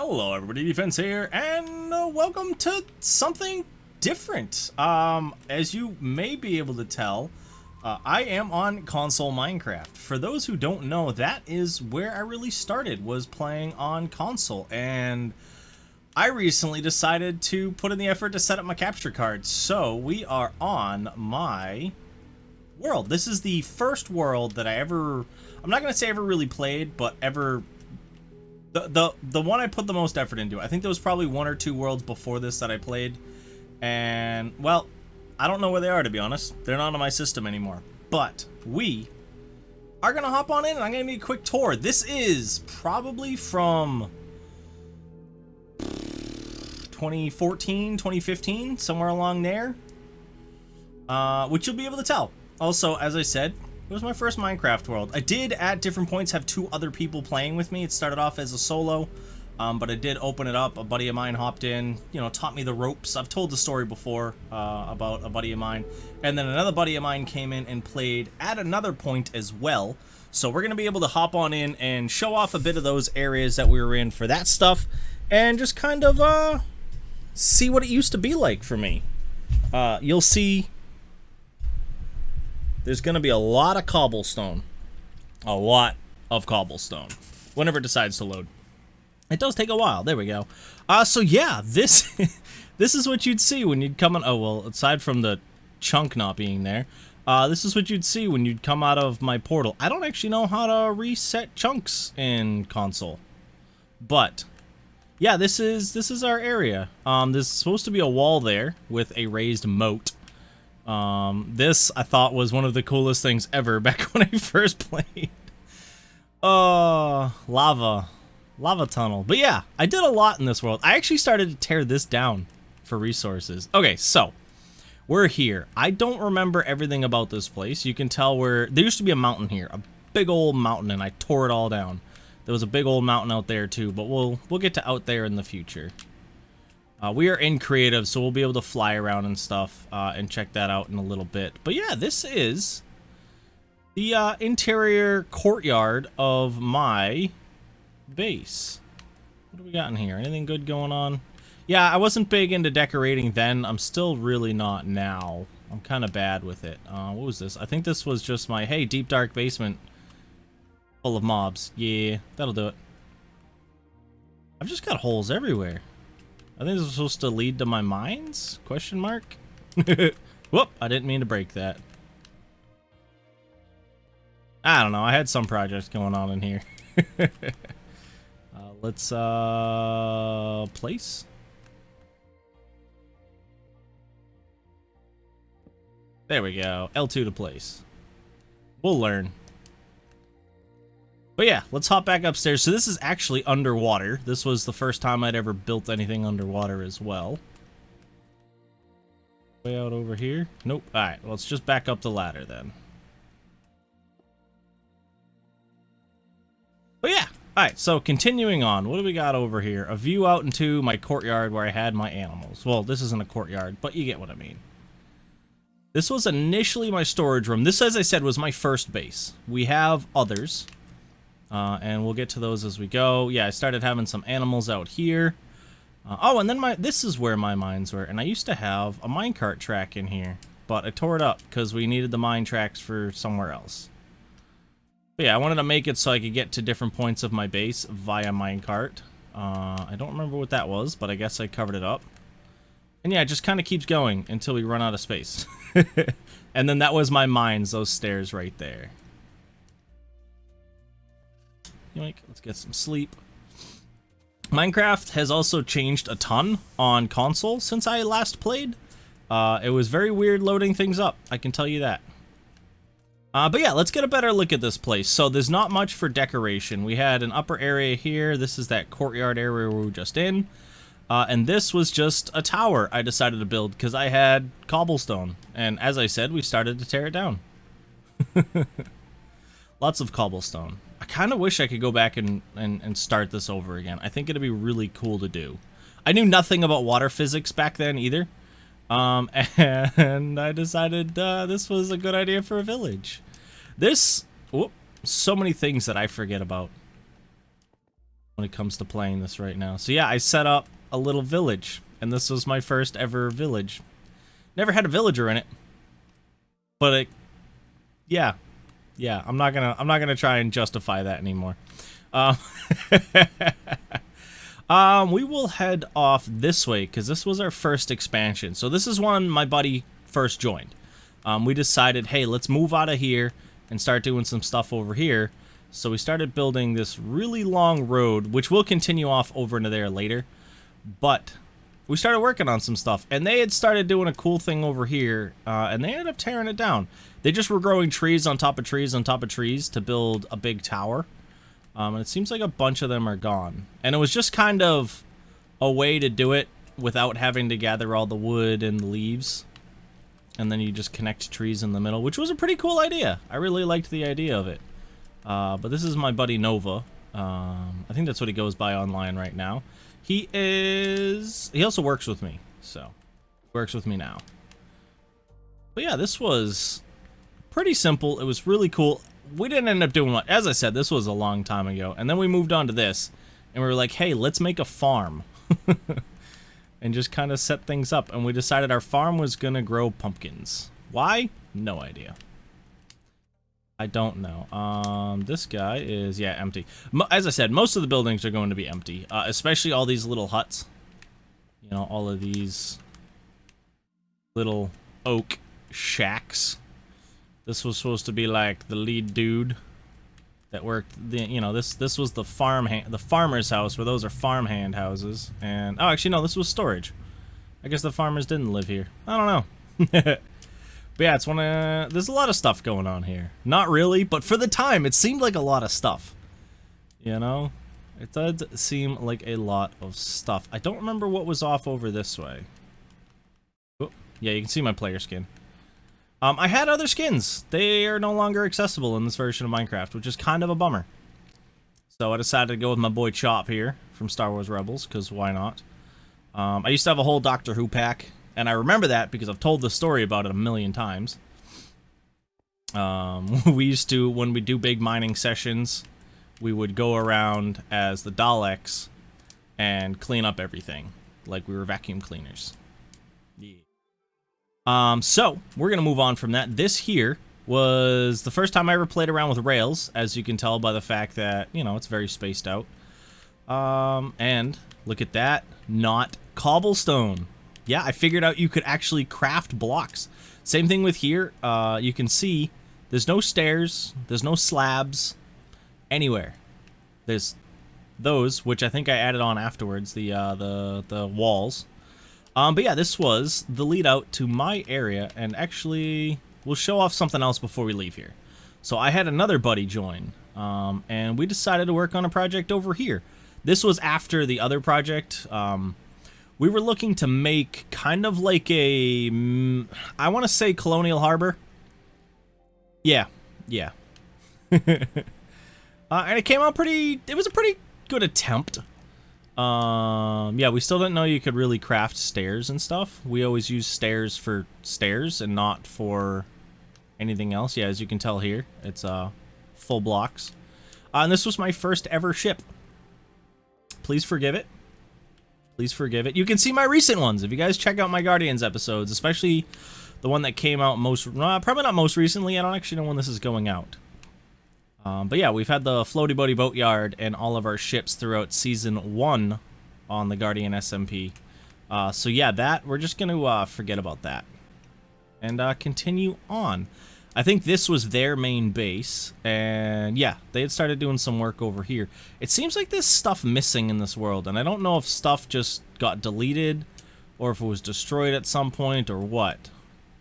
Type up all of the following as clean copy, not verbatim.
Hello everybody, Defense here, and welcome to something different. As you may be able to tell, I am on console Minecraft. For those who don't know, that is where I really started, was playing on console, and I recently decided to put in the effort to set up my capture card. So we are on my world. This is the first world that I'm not going to say ever really played, but ever... The one I put the most effort into. I think there was probably one or two worlds before this that I played. And, well, I don't know where they are, to be honest. They're not on my system anymore. But we are going to hop on in, and I'm going to give you a quick tour. This is probably from 2014, 2015, somewhere along there. Which you'll be able to tell. Also, as I said, it was my first Minecraft world. I did, at different points, have two other people playing with me. It started off as a solo, but I did open it up. A buddy of mine hopped in, you know, taught me the ropes. I've told the story before about a buddy of mine. And then another buddy of mine came in and played at another point as well. So we're going to be able to hop on in and show off a bit of those areas that we were in for that stuff. And just kind of see what it used to be like for me. You'll see... There's going to be a lot of cobblestone. A lot of cobblestone. Whenever it decides to load. It does take a while. There we go. So yeah, this this is what you'd see when you'd come on... Oh, well, aside from the chunk not being there. This is what you'd see when you'd come out of my portal. I don't actually know how to reset chunks in console. But, yeah, this is our area. There's supposed to be a wall there with a raised moat. This I thought was one of the coolest things ever back when I first played. Lava tunnel. But yeah, I did a lot in this world. I actually started to tear this down for resources. Okay, so we're here. I don't remember everything about this place. You can tell there used to be a mountain here, a big old mountain, and I tore it all down. There was a big old mountain out there too, but we'll get to out there in the future. We are in creative, so we'll be able to fly around and stuff, and check that out in a little bit. But yeah, this is the interior courtyard of my base. What do we got in here? Anything good going on? Yeah, I wasn't big into decorating then. I'm still really not now. I'm kind of bad with it. What was this? I think this was just my, hey, deep dark basement full of mobs. Yeah, that'll do it. I've just got holes everywhere. I think this is supposed to lead to my mines? Question mark? Whoop, I didn't mean to break that. I don't know, I had some projects going on in here. Let's, place. There we go, L2 to place. We'll learn. But yeah, let's hop back upstairs. So this is actually underwater. This was the first time I'd ever built anything underwater as well. Way out over here. Nope. Alright, well, let's just back up the ladder then. But yeah, alright, so continuing on. What do we got over here? A view out into my courtyard where I had my animals. Well, this isn't a courtyard, but you get what I mean. This was initially my storage room. This, as I said, was my first base. We have others. And we'll get to those as we go. Yeah, I started having some animals out here. Oh, and then this is where my mines were. And I used to have a minecart track in here. But I tore it up because we needed the mine tracks for somewhere else. But yeah, I wanted to make it so I could get to different points of my base via minecart. I don't remember what that was, but I guess I covered it up. And yeah, it just kind of keeps going until we run out of space. And then that was my mines, those stairs right there. Let's get some sleep. Minecraft has also changed a ton on console since I last played. It was very weird loading things up, I can tell you that. But yeah, let's get a better look at this place. So there's not much for decoration. We had an upper area here. This is that courtyard area we were just in. And this was just a tower I decided to build because I had cobblestone. And as I said, we started to tear it down. Lots of cobblestone. I kind of wish I could go back and start this over again. I think it'd be really cool to do. I knew nothing about water physics back then either. And I decided this was a good idea for a village. So many things that I forget about. when it comes to playing this right now. So yeah, I set up a little village, and this was my first ever village. Never had a villager in it, but it, yeah, I'm not gonna try and justify that anymore. We will head off this way because this was our first expansion. So this is when my buddy first joined. We decided, hey, let's move out of here and start doing some stuff over here. So we started building this really long road, which we'll continue off over into there later. But we started working on some stuff, and they had started doing a cool thing over here, and they ended up tearing it down. They just were growing trees on top of trees on top of trees to build a big tower. And it seems like a bunch of them are gone. And it was just kind of a way to do it without having to gather all the wood and the leaves. And then you just connect trees in the middle, which was a pretty cool idea. I really liked the idea of it. But this is my buddy Nova. I think that's what he goes by online right now. He also works with me, so works with me now. But yeah, this was pretty simple. It was really cool. We didn't end up doing much. As I said, this was a long time ago. And then we moved on to this, and we were like, hey, let's make a farm. And just kind of set things up. And we decided our farm was going to grow pumpkins. Why? No idea. I don't know. This guy is, yeah, empty. As I said, most of the buildings are going to be empty, especially all these little huts. You know, all of these little oak shacks. This was supposed to be like the lead dude that worked. You know, this was the farmer's house, where those are farmhand houses. And oh, actually, no, this was storage. I guess the farmers didn't live here. I don't know. But yeah, it's there's a lot of stuff going on here. Not really, but for the time, it seemed like a lot of stuff. You know? It did seem like a lot of stuff. I don't remember what was off over this way. Oh, yeah, you can see my player skin. I had other skins. They are no longer accessible in this version of Minecraft, which is kind of a bummer. So I decided to go with my boy Chop here from Star Wars Rebels, because why not? I used to have a whole Doctor Who pack. And I remember that because I've told the story about it a million times. We used to, when we do big mining sessions, we would go around as the Daleks and clean up everything. Like we were vacuum cleaners. Yeah. So, we're going to move on from that. This here was the first time I ever played around with rails, as you can tell by the fact that, you know, it's very spaced out. And look at that. Not cobblestone. Yeah, I figured out you could actually craft blocks. Same thing with here. You can see there's no stairs, there's no slabs anywhere. There's those, which I think I added on afterwards, the walls. But yeah, this was the lead out to my area, and actually we'll show off something else before we leave here. So I had another buddy join, and we decided to work on a project over here. This was after the other project. We were looking to make kind of like a, I want to say Colonial Harbor. Yeah. And it came out it was a pretty good attempt. Yeah, we still didn't know you could really craft stairs and stuff. We always use stairs for stairs and not for anything else. Yeah, as you can tell here, it's full blocks. And this was my first ever ship. Please forgive it. Please forgive it. You can see my recent ones if you guys check out my Guardians episodes, especially the one that came out probably not most recently. I don't actually know when this is going out. But yeah, we've had the Floaty Boaty Boatyard and all of our ships throughout Season 1 on the Guardian SMP. So yeah, we're just going to forget about that and continue on. I think this was their main base, and yeah, they had started doing some work over here. It seems like there's stuff missing in this world, and I don't know if stuff just got deleted or if it was destroyed at some point or what,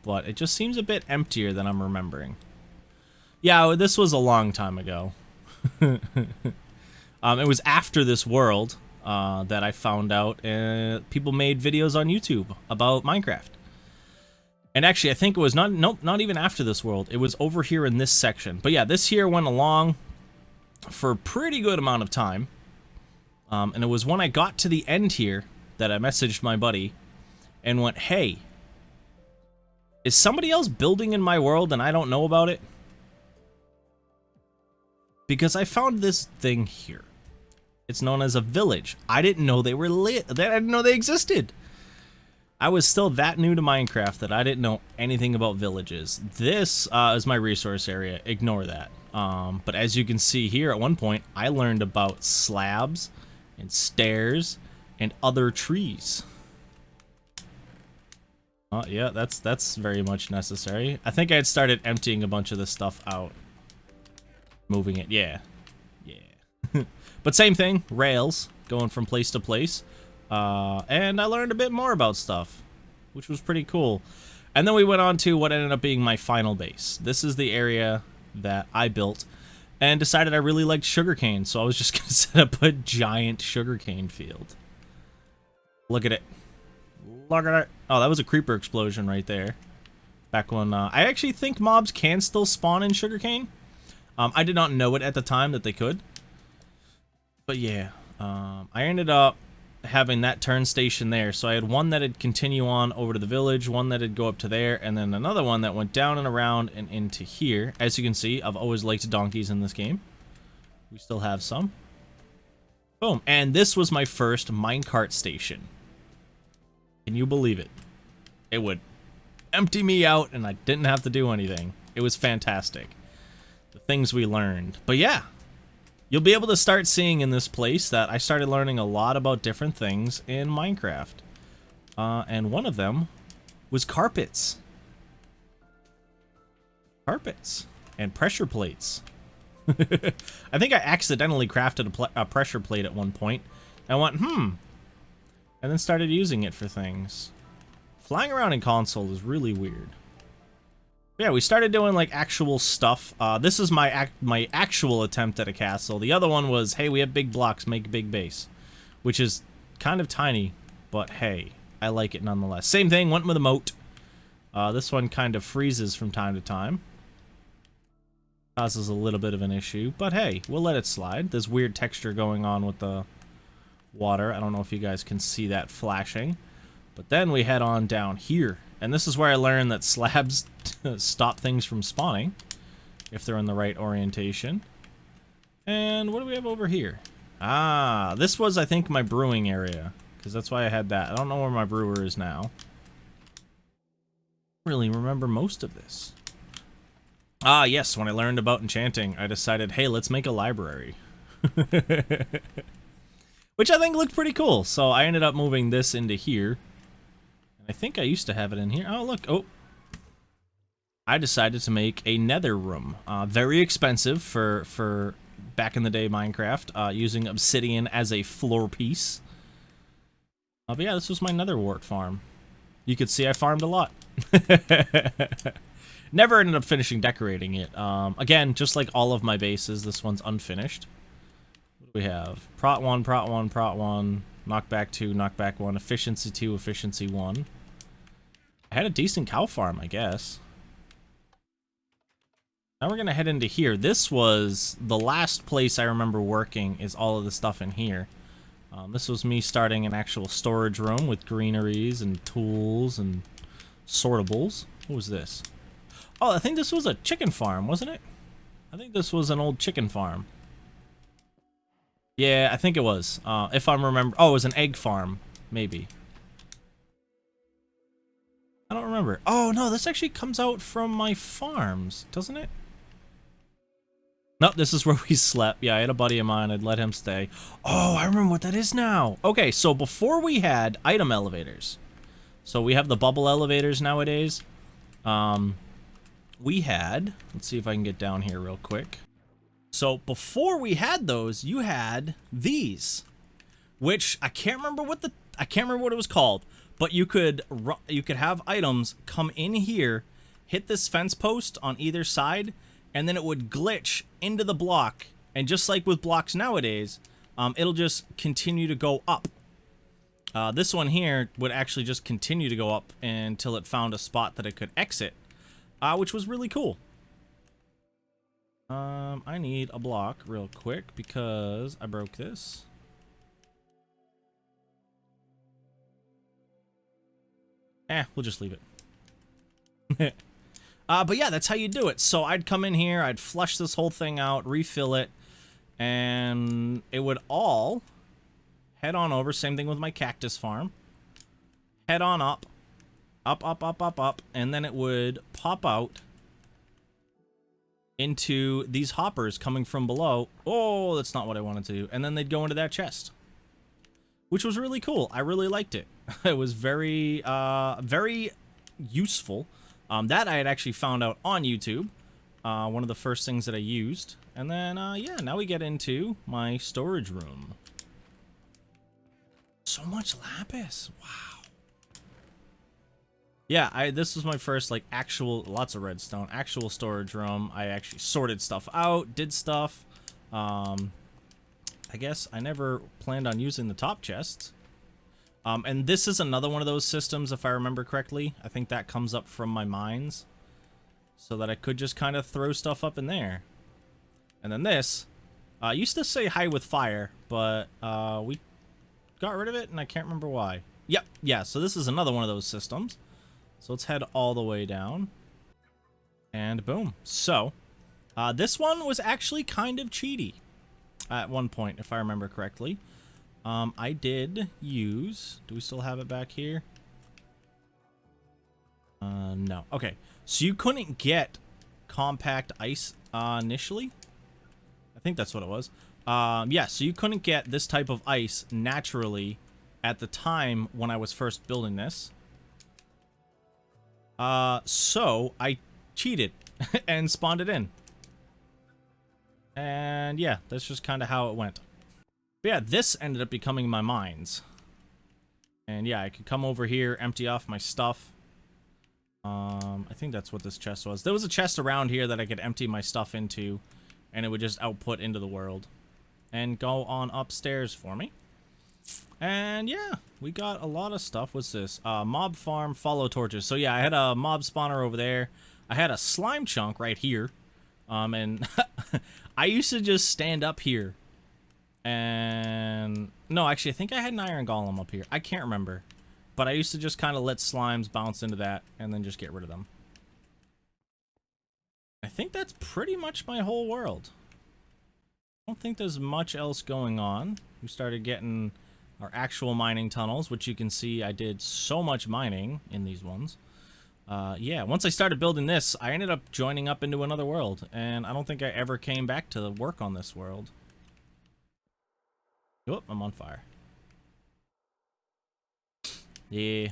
but it just seems a bit emptier than I'm remembering. Yeah, this was a long time ago. It was after this world that I found out people made videos on YouTube about Minecraft. And actually, I think it was not even after this world. It was over here in this section. But yeah, this here went along for a pretty good amount of time. And it was when I got to the end here that I messaged my buddy and went, hey, is somebody else building in my world and I don't know about it? Because I found this thing here. It's known as a village. I didn't know they were lit. I didn't know they existed. I was still that new to Minecraft that I didn't know anything about villages. This is my resource area. Ignore that. But as you can see here, at one point, I learned about slabs and stairs and other trees. Yeah, that's very much necessary. I think I had started emptying a bunch of this stuff out. Moving it, yeah. Yeah. But same thing, rails, going from place to place. And I learned a bit more about stuff, which was pretty cool. And then we went on to what ended up being my final base. This is the area that I built and decided I really liked sugarcane, so I was just going to set up a giant sugarcane field. Look at it. Look at it. Oh, that was a creeper explosion right there. Back when, I actually think mobs can still spawn in sugarcane. I did not know it at the time that they could. But yeah, I ended up having that turn station there. So I had one that'd continue on over to the village, one that'd go up to there, and then another one that went down and around and into here. As you can see, I've always liked donkeys in this game. We still have some. Boom. And this was my first minecart station. Can you believe it? It would empty me out and I didn't have to do anything. It was fantastic. The things we learned. But yeah, you'll be able to start seeing in this place that I started learning a lot about different things in Minecraft. And one of them was carpets. Carpets. And pressure plates. I think I accidentally crafted a pressure plate at one point. I went, and then started using it for things. Flying around in console is really weird. Yeah, we started doing like actual stuff. This is my actual attempt at a castle. The other one was, hey, we have big blocks, make a big base, which is kind of tiny, but hey, I like it nonetheless. Same thing, went with a moat. This one kind of freezes from time to time. Causes a little bit of an issue, but hey, we'll let it slide. There's weird texture going on with the water. I don't know if you guys can see that flashing. But then we head on down here. And this is where I learned that slabs stop things from spawning if they're in the right orientation. And what do we have over here? Ah, this was, I think, my brewing area, because that's why I had that. I don't know where my brewer is now. I really remember most of this. Ah, yes, when I learned about enchanting, I decided, hey, let's make a library. Which I think looked pretty cool, so I ended up moving this into here. I think I used to have it in here. Oh, look. Oh. I decided to make a nether room. Very expensive for back in the day Minecraft, using obsidian as a floor piece. But yeah, this was my nether wart farm. You could see I farmed a lot. Never ended up finishing decorating it. Again, just like all of my bases, this one's unfinished. What do we have? Prot 1, Prot 1, Prot 1, Knockback 2, Knockback 1, Efficiency 2, Efficiency 1. I had a decent cow farm, I guess. Now we're going to head into here. This was the last place I remember working, is all of the stuff in here. This was me starting an actual storage room with greeneries and tools and sortables. What was this? Oh, I think this was a chicken farm, wasn't it? I think this was an old chicken farm. Yeah, I think it was. If I'm remember, oh, it was an egg farm, maybe. I don't remember. Oh no, this actually comes out from my farms, doesn't it? Nope, this is where we slept. Yeah, I had a buddy of mine. I'd let him stay. Oh, I remember what that is now. Okay, so before we had item elevators. So we have the bubble elevators nowadays. We had, let's see if I can get down here real quick. So before we had those, you had these, which I can't remember what it was called, but you could have items come in here, hit this fence post on either side, and then it would glitch into the block, and just like with blocks nowadays, it'll just continue to go up. This one here would actually just continue to go up until it found a spot that it could exit, which was really cool. I need a block real quick because I broke this. We'll just leave it. But yeah, that's how you do it. So I'd come in here, I'd flush this whole thing out, refill it, And it would all head on over. Same thing with my cactus farm. Head on up. Up, up, up, up, up. And then it would pop out into these hoppers coming from below. Oh, that's not what I wanted to do. And then they'd go into that chest, which was really cool. I really liked it. It was very, very useful. That I had actually found out on YouTube. One of the first things that I used. And then, yeah, now we get into my storage room. So much lapis. Wow. Yeah, this was my first, like, actual, lots of redstone, actual storage room. I actually sorted stuff out, did stuff. I guess I never planned on using the top chests. And this is another one of those systems, if I remember correctly. I think that comes up from my mines. So that I could just kind of throw stuff up in there. And then this, used to say hide with fire, but we got rid of it, and I can't remember why. Yep, yeah, so this is another one of those systems. So let's head all the way down. And boom. So, this one was actually kind of cheaty at one point, if I remember correctly. I did use... Do we still have it back here? No. Okay. So you couldn't get compact ice initially? I think that's what it was. Yeah, so you couldn't get this type of ice naturally at the time when I was first building this. So I cheated and spawned it in. And yeah, that's just kind of how it went. But yeah, this ended up becoming my mines. And yeah, I could come over here, empty off my stuff. I think that's what this chest was. There was a chest around here that I could empty my stuff into, and it would just output into the world. And go on upstairs for me. And yeah, we got a lot of stuff. What's this? Mob farm, follow torches. So yeah, I had a mob spawner over there. I had a slime chunk right here. And I used to just stand up here. And no, actually, I think I had an iron golem up here. I can't remember. But I used to just kind of let slimes bounce into that and then just get rid of them. I think that's pretty much my whole world. I don't think there's much else going on. We started getting our actual mining tunnels, which you can see I did so much mining in these ones. Yeah, once I started building this, I ended up joining up into another world, and I don't think I ever came back to work on this world. Oh, I'm on fire. Yeah.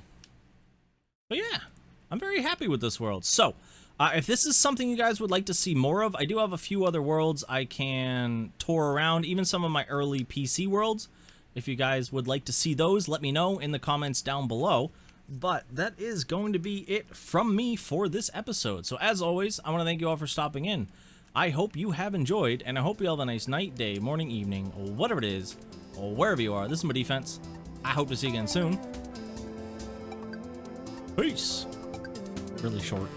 But yeah, I'm very happy with this world. So, if this is something you guys would like to see more of, I do have a few other worlds I can tour around, even some of my early PC worlds. If you guys would like to see those, let me know in the comments down below. But that is going to be it from me for this episode. So as always, I want to thank you all for stopping in. I hope you have enjoyed, and I hope you have a nice night, day, morning, evening, or whatever it is, or wherever you are. This is my defense. I hope to see you again soon. Peace. Really short.